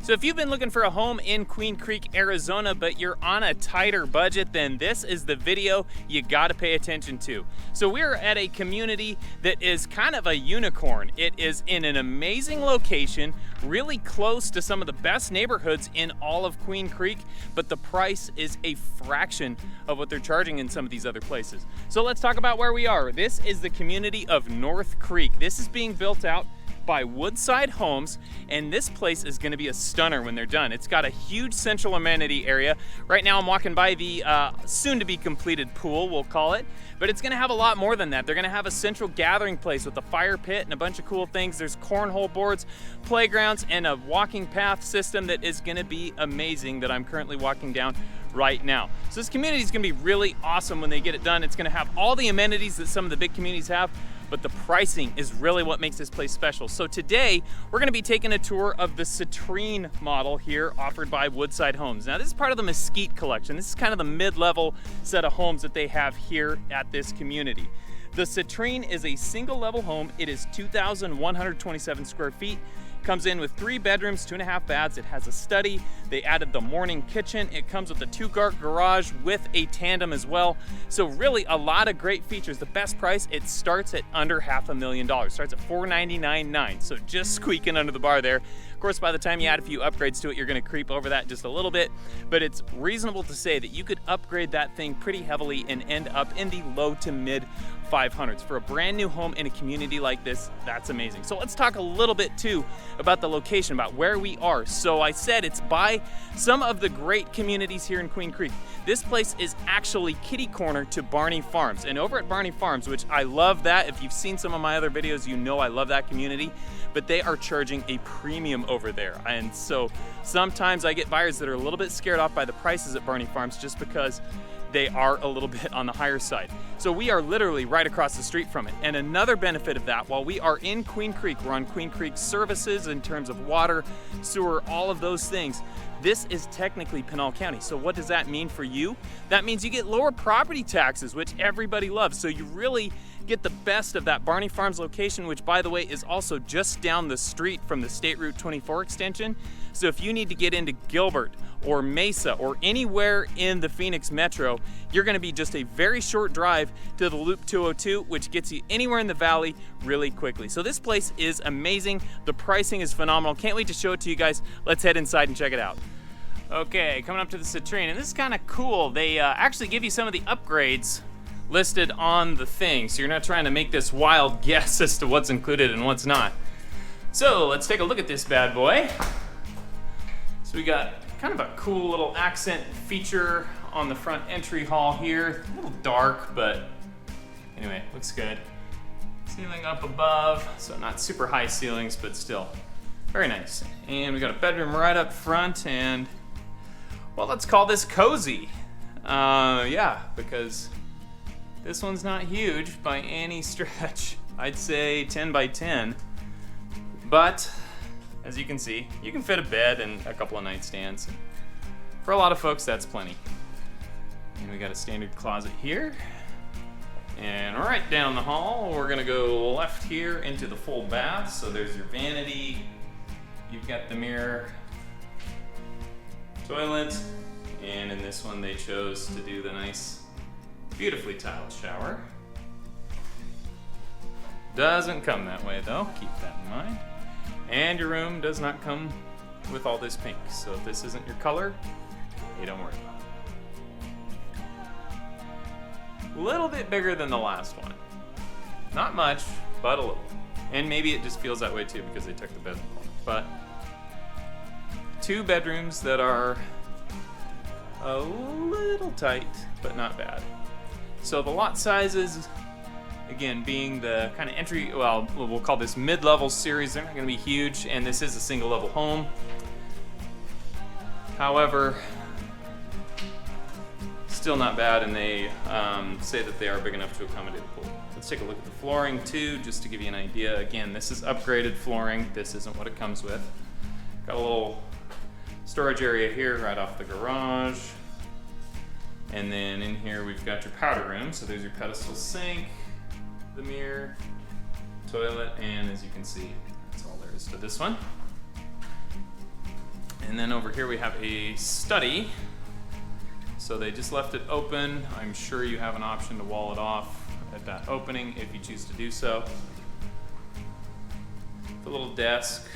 So if you've been looking for a home in Queen Creek, Arizona, but you're on a tighter budget, then this is the video you gotta pay attention to. So we're at a community that is kind of a unicorn. It is in an amazing location, really close to some of the best neighborhoods in all of Queen Creek, but the price is a fraction of what they're charging in some of these other places. So let's talk about where we are. This is the community of North Creek. This is being built out by Woodside homes, and this place is going to be a stunner when they're done. It's got a huge central amenity area. Right now I'm walking by the soon to be completed pool, we'll call it, but it's going to have a lot more than that. They're going to have a central gathering place with a fire pit and a bunch of cool things. There's cornhole boards, playgrounds, and a walking path system that is going to be amazing that I'm currently walking down right now. So this community is going to be really awesome when they get it done. It's going to have all the amenities that some of the big communities have, but the pricing is really what makes this place special. So today, we're gonna be taking a tour of the Citrine model here offered by Woodside Homes. Now this is part of the Mesquite collection. This is kind of the mid-level set of homes that they have here at this community. The Citrine is a single level home. It is 2,127 square feet. Comes in with 3 bedrooms, 2.5 baths. It has a study. They added the morning kitchen. It comes with a 2-car garage with a tandem as well. So really a lot of great features. The best price, it starts at under $500,000. Starts at $499,900. So just squeaking under the bar there. Of course, by the time you add a few upgrades to it, you're gonna creep over that just a little bit, but it's reasonable to say that you could upgrade that thing pretty heavily and end up in the low to mid 500s. For a brand new home in a community like this, that's amazing. So let's talk a little bit too about the location, about where we are. So I said it's by some of the great communities here in Queen Creek. This place is actually kitty corner to Barney Farms. And over at Barney Farms, which I love that, if you've seen some of my other videos, you know I love that community, but they are charging a premium over there. And so sometimes I get buyers that are a little bit scared off by the prices at Barney Farms just because they are a little bit on the higher side. So we are literally right across the street from it. And another benefit of that, while we are in Queen Creek, we're on Queen Creek services in terms of water, sewer, all of those things. This is technically Pinal County. So what does that mean for you? That means you get lower property taxes, which everybody loves. So you really get the best of that Barney Farms location, which by the way is also just down the street from the State Route 24 extension. So if you need to get into Gilbert or Mesa or anywhere in the Phoenix Metro, you're gonna be just a very short drive to the Loop 202, which gets you anywhere in the valley really quickly. So this place is amazing. The pricing is phenomenal. Can't wait to show it to you guys. Let's head inside and check it out. Okay, coming up to the Citrine, and this is kind of cool. They actually give you some of the upgrades listed on the thing, so you're not trying to make this wild guess as to what's included and what's not. So let's take a look at this bad boy. So we got kind of a cool little accent feature on the front entry hall here. A little dark, but anyway, looks good. Ceiling up above, so not super high ceilings, but still very nice. And we got a bedroom right up front, and well, let's call this cozy. Yeah, because this one's not huge by any stretch. I'd say 10 by 10, but as you can see, you can fit a bed and a couple of nightstands. For a lot of folks, that's plenty. And we got a standard closet here. And right down the hall, we're gonna go left here into the full bath. So there's your vanity. You've got the mirror, toilet, and in this one they chose to do the nice, beautifully tiled shower. Doesn't come that way though, keep that in mind. And your room does not come with all this pink, so if this isn't your color, you don't worry about it. A little bit bigger than the last one. Not much, but a little. And maybe it just feels that way too because they took the bedroom apart. But 2 bedrooms that are a little tight, but not bad. So the lot sizes, again, being the kind of entry, well, we'll call this mid-level series, they're not gonna be huge, and this is a single level home. However, still not bad, and they say that they are big enough to accommodate a pool. Let's take a look at the flooring too, just to give you an idea. Again, this is upgraded flooring. This isn't what it comes with. Got a little storage area here right off the garage. And then in here we've got your powder room. So there's your pedestal sink, the mirror, toilet, and as you can see, that's all there is to this one. And then over here we have a study. So they just left it open. I'm sure you have an option to wall it off at that opening if you choose to do so. The little desk.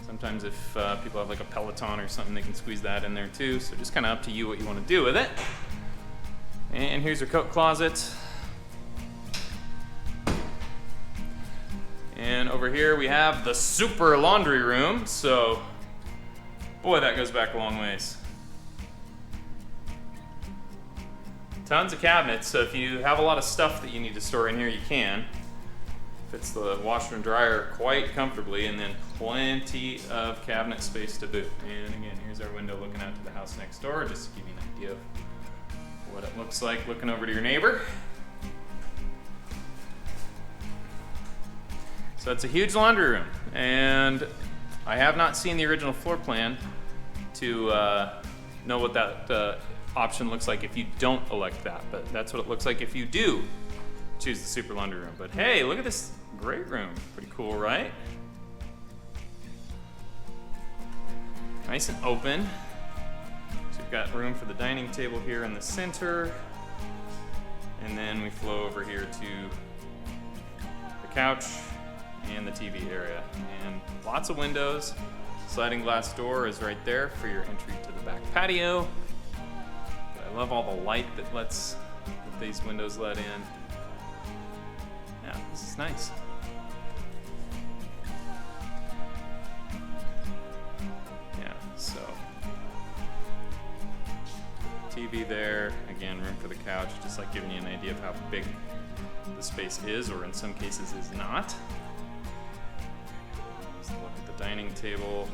Sometimes if people have like a Peloton or something, they can squeeze that in there too. So just kind of up to you what you want to do with it. And here's your coat closet. And over here we have the super laundry room. So, boy, that goes back a long ways. Tons of cabinets, so if you have a lot of stuff that you need to store in here, you can. Fits the washer and dryer quite comfortably, and then plenty of cabinet space to boot. And again, here's our window looking out to the house next door, just to give you an idea of what it looks like looking over to your neighbor. So it's a huge laundry room, and I have not seen the original floor plan to know what that option looks like if you don't elect that, but that's what it looks like if you do choose the super laundry room. But hey, look at this great room. Pretty cool, right? Nice and open. So we've got room for the dining table here in the center, and then we flow over here to the couch and the TV area, and lots of windows. Sliding glass door is right there for your entry to the back patio. I love all the light that these windows let in. Yeah, this is nice. Yeah, so TV there, again, room for the couch, just like giving you an idea of how big the space is, or in some cases is not. Let's look at the dining table.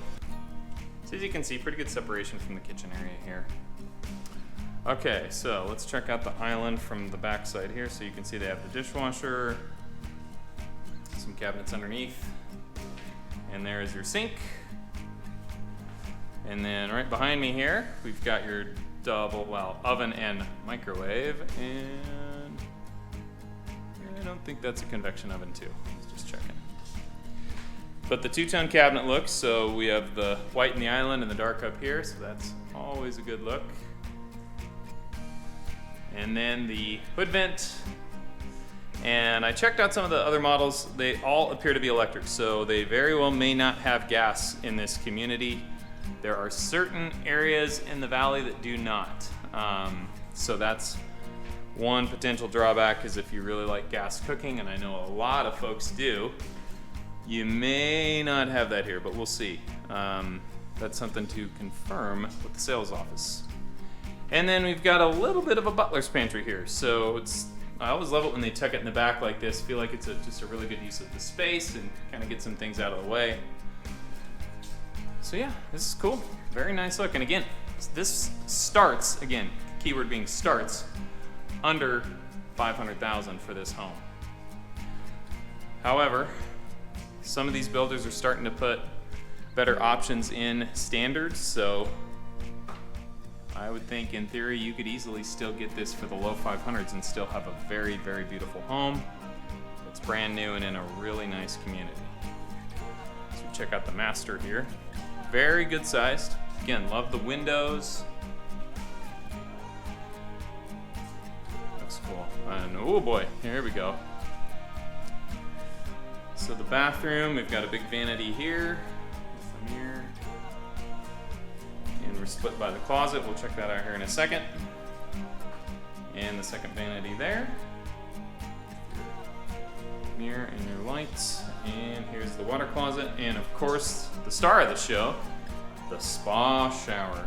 So as you can see, pretty good separation from the kitchen area here. Okay, so let's check out the island from the back side here. So you can see they have the dishwasher, some cabinets underneath, and there is your sink. And then right behind me here, we've got your oven and microwave, and I don't think that's a convection oven too. Just checking. But the two-tone cabinet look, so we have the white in the island and the dark up here, so that's always a good look. And then the hood vent. And I checked out some of the other models. They all appear to be electric, so they very well may not have gas in this community. There are certain areas in the valley that do not. So that's one potential drawback, is if you really like gas cooking, and I know a lot of folks do, you may not have that here, but we'll see. That's something to confirm with the sales office. And then we've got a little bit of a butler's pantry here. So I always love it when they tuck it in the back like this. Feel like it's just a really good use of the space and kind of get some things out of the way. So yeah, this is cool. Very nice look. And again, this starts, again, keyword being starts, under $500,000 for this home. However, some of these builders are starting to put better options in standards, so I would think in theory you could easily still get this for the low 500s and still have a very, very beautiful home. It's brand new and in a really nice community. So check out the master here. Very good sized. Again, love the windows. Looks cool. And oh boy, here we go. So the bathroom, we've got a big vanity here with a mirror. And we're split by the closet. We'll check that out here in a second. And the second vanity there. Mirror and your lights. And here's the water closet. And of course, the star of the show, the spa shower.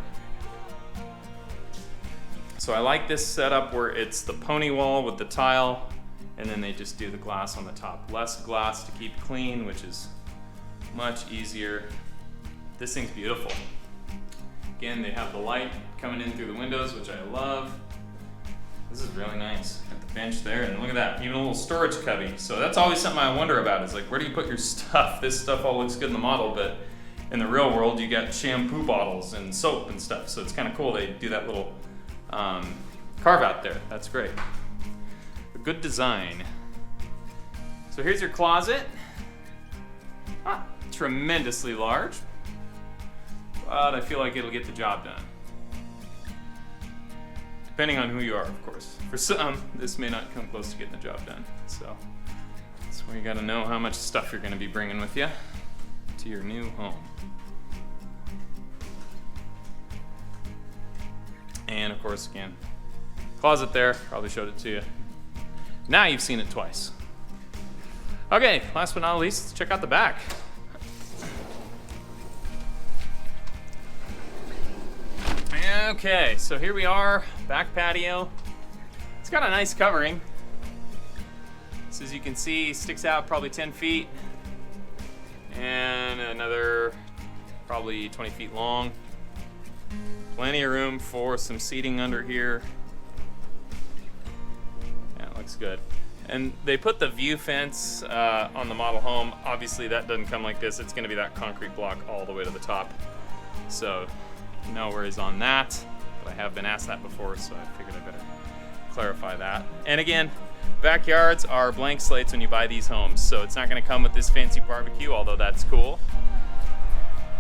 So I like this setup where it's the pony wall with the tile, and then they just do the glass on the top. Less glass to keep clean, which is much easier. This thing's beautiful. Again, they have the light coming in through the windows, which I love. This is really nice. Got the bench there, and look at that, even a little storage cubby. So that's always something I wonder about, is like, where do you put your stuff? This stuff all looks good in the model, but in the real world, you got shampoo bottles and soap and stuff. So it's kind of cool they do that little carve out there. That's great. A good design. So here's your closet. Tremendously large. but I feel like it'll get the job done. Depending on who you are, of course. For some, this may not come close to getting the job done. So that's where you gotta know how much stuff you're gonna be bringing with you to your new home. And of course, again, closet there, probably showed it to you. Now you've seen it twice. Okay, last but not least, let's check out the back. Okay, so here we are, back patio. It's got a nice covering. This, as you can see, sticks out probably 10 feet and another probably 20 feet long. Plenty of room for some seating under here. Yeah, it looks good. And they put the view fence on the model home. Obviously that doesn't come like this. It's gonna be that concrete block all the way to the top. So no worries on that, but I have been asked that before, so I figured I better clarify that. And again, backyards are blank slates when you buy these homes, so it's not gonna come with this fancy barbecue, although that's cool.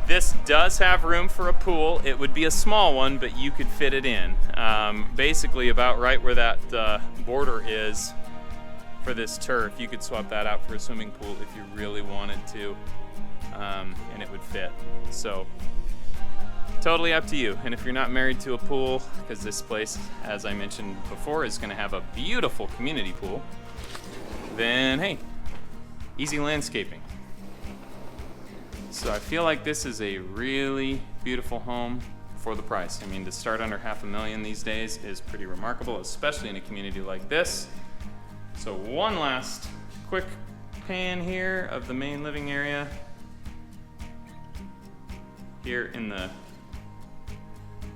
This does have room for a pool. It would be a small one, but you could fit it in. Basically about right where that border is for this turf. You could swap that out for a swimming pool if you really wanted to, and it would fit. So totally up to you. And if you're not married to a pool, because this place, as I mentioned before, is gonna have a beautiful community pool, then hey, easy landscaping. So I feel like this is a really beautiful home for the price. I mean, to start under $500,000 these days is pretty remarkable, especially in a community like this. So one last quick pan here of the main living area here in the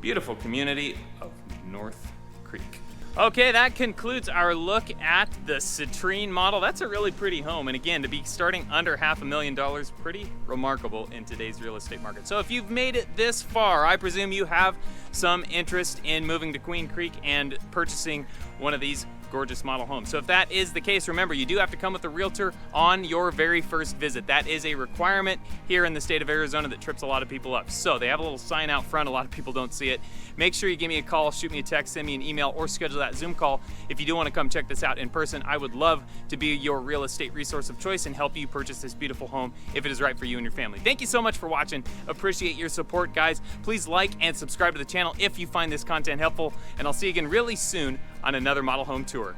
beautiful community of North Creek. Okay, that concludes our look at the Citrine model. That's a really pretty home, and again, to be starting under $500,000, pretty remarkable in today's real estate market. So if you've made it this far, I presume you have some interest in moving to Queen Creek and purchasing one of these gorgeous model homes. So if that is the case, remember, you do have to come with a realtor on your very first visit. That is a requirement here in the state of Arizona that trips a lot of people up. So they have a little sign out front. A lot of people don't see it. Make sure you give me a call, shoot me a text, send me an email, or schedule that Zoom call if you do want to come check this out in person. I would love to be your real estate resource of choice and help you purchase this beautiful home if it is right for you and your family. Thank you so much for watching. Appreciate your support, guys. Please like and subscribe to the channel if you find this content helpful, and I'll see you again really soon on another model home tour.